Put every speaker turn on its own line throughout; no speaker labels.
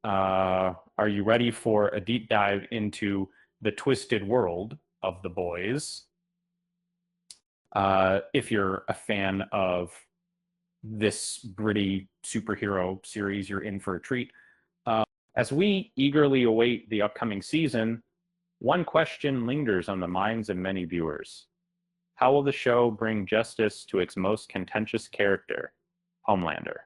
Are you ready for a deep dive into the twisted world of The Boys? If you're a fan of this gritty superhero series, you're in for a treat. As we eagerly await the upcoming season, one question lingers on the minds of many viewers. How will the show bring justice to its most contentious character, Homelander?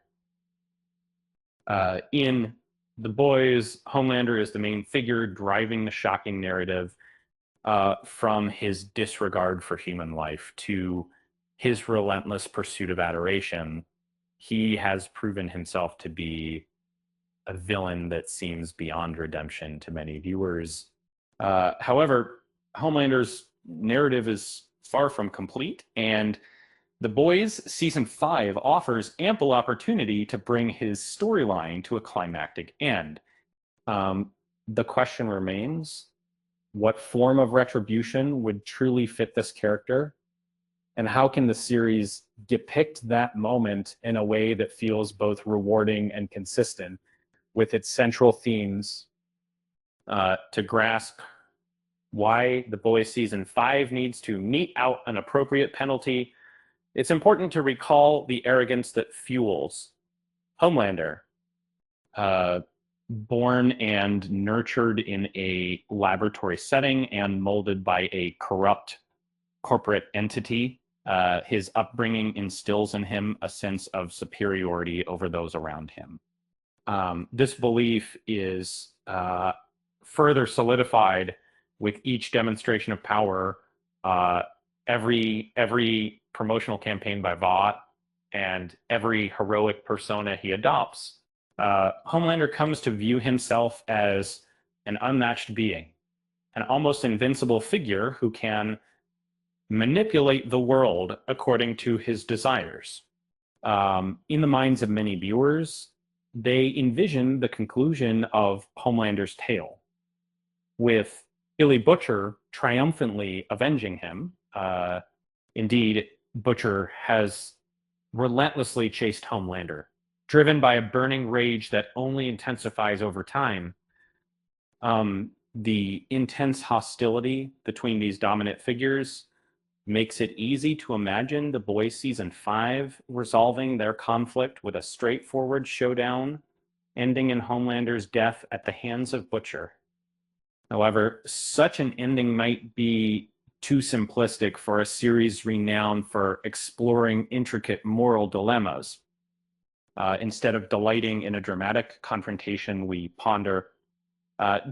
In The Boys, Homelander is the main figure driving the shocking narrative, from his disregard for human life to his relentless pursuit of adoration. He has proven himself to be a villain that seems beyond redemption to many viewers. However, Homelander's narrative is far from complete, and The Boys Season 5 offers ample opportunity to bring his storyline to a climactic end. Um, the question remains, what form of retribution would truly fit this character? And how can the series depict that moment in a way that feels both rewarding and consistent with its central themes, to grasp why The Boys Season 5 needs to mete out an appropriate penalty? It's important to recall the arrogance that fuels Homelander, uh, born and nurtured in a laboratory setting and molded by a corrupt corporate entity. His upbringing instills in him a sense of superiority over those around him. This belief is further solidified with each demonstration of power, uh, every promotional campaign by Vought, and every heroic persona he adopts. Homelander comes to view himself as an unmatched being, an almost invincible figure who can manipulate the world according to his desires. In the minds of many viewers, they envision the conclusion of Homelander's tale, with Billy Butcher triumphantly avenging him. Indeed, Butcher has relentlessly chased Homelander, driven by a burning rage that only intensifies over time. The intense hostility between these dominant figures makes it easy to imagine The Boys Season 5 resolving their conflict with a straightforward showdown, ending in Homelander's death at the hands of Butcher. However, such an ending might be too simplistic for a series renowned for exploring intricate moral dilemmas. Instead of delighting in a dramatic confrontation, we ponder,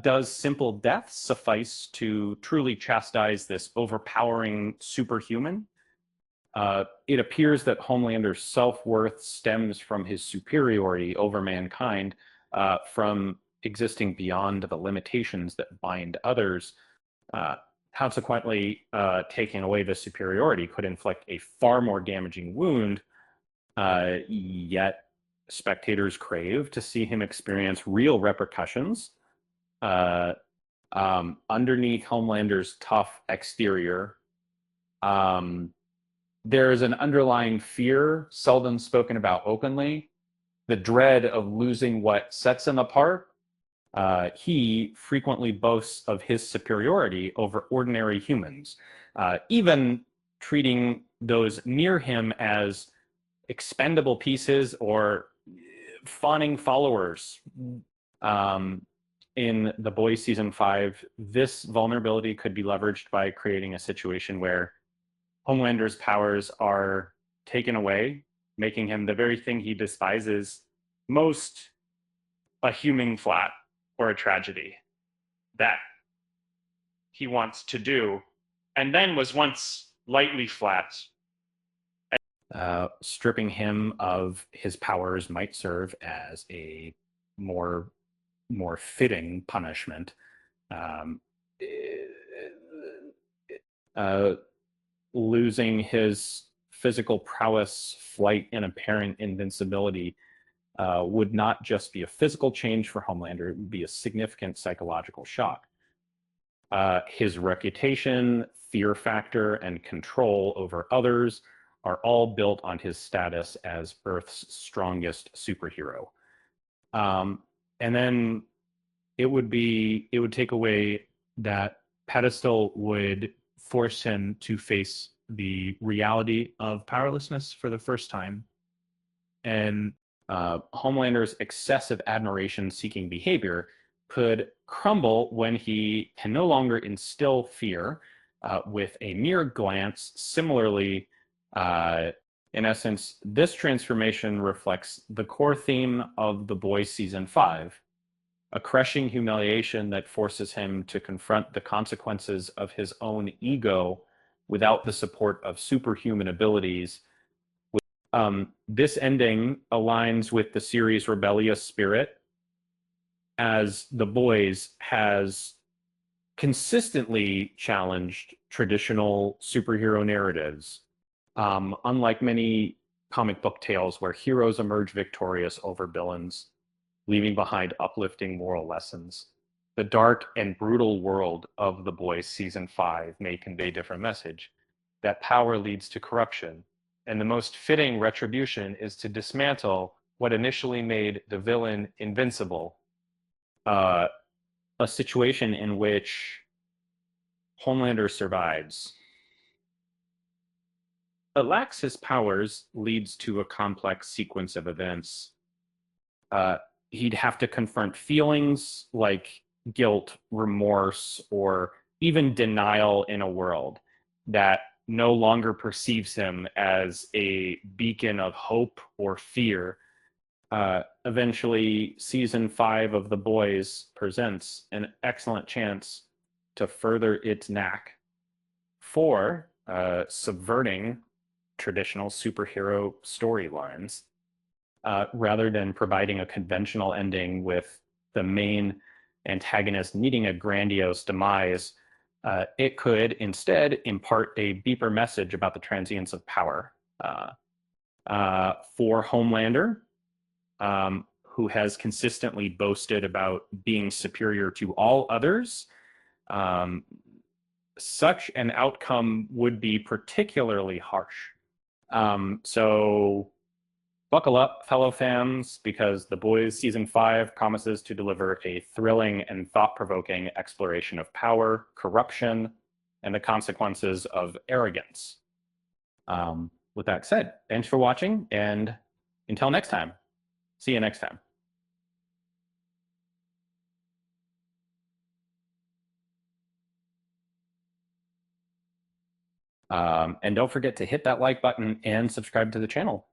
does simple death suffice to truly chastise this overpowering superhuman? It appears that Homelander's self-worth stems from his superiority over mankind, from existing beyond the limitations that bind others. Uh, Consequently, taking away the superiority could inflict a far more damaging wound, yet spectators crave to see him experience real repercussions. Uh, Underneath Homelander's tough exterior, um, there is an underlying fear, seldom spoken about openly, the dread of losing what sets him apart. He frequently boasts of his superiority over ordinary humans, even treating those near him as expendable pieces or fawning followers. Um, in The Boys Season 5, this vulnerability could be leveraged by creating a situation where Homelander's powers are taken away, making him the very thing he despises most, a human flat or a tragedy that he wants to do, and then was once lightly flat. Stripping him of his powers might serve as a more fitting punishment. Um, uh, Losing his physical prowess, flight, and apparent invincibility would not just be a physical change for Homelander, it would be a significant psychological shock. His reputation, fear factor, and control over others are all built on his status as Earth's strongest superhero. Um, And then it would take away that pedestal, would force him to face the reality of powerlessness for the first time. And Homelander's excessive admiration seeking behavior could crumble when he can no longer instill fear with a mere glance. Similarly, uh, in essence, this transformation reflects the core theme of The Boys season 5, a crushing humiliation that forces him to confront the consequences of his own ego without the support of superhuman abilities. This ending aligns with the series' rebellious spirit, as The Boys has consistently challenged traditional superhero narratives. Unlike many comic book tales where heroes emerge victorious over villains, leaving behind uplifting moral lessons, the dark and brutal world of The Boys season 5 may convey a different message, that power leads to corruption, and the most fitting retribution is to dismantle what initially made the villain invincible. Uh, a situation in which Homelander survives. But lacks his powers leads to a complex sequence of events. Uh, he'd have to confront feelings like guilt, remorse, or even denial in a world that no longer perceives him as a beacon of hope or fear. Eventually, season 5 of The Boys presents an excellent chance to further its knack for subverting traditional superhero storylines, rather than providing a conventional ending with the main antagonist needing a grandiose demise. It could instead impart a deeper message about the transience of power. For Homelander, who has consistently boasted about being superior to all others, um, such an outcome would be particularly harsh. So buckle up, fellow fans, because The Boys season 5 promises to deliver a thrilling and thought-provoking exploration of power, corruption, and the consequences of arrogance. With that said, thanks for watching, and until next time, see you next time. And don't forget to hit that like button and subscribe to the channel.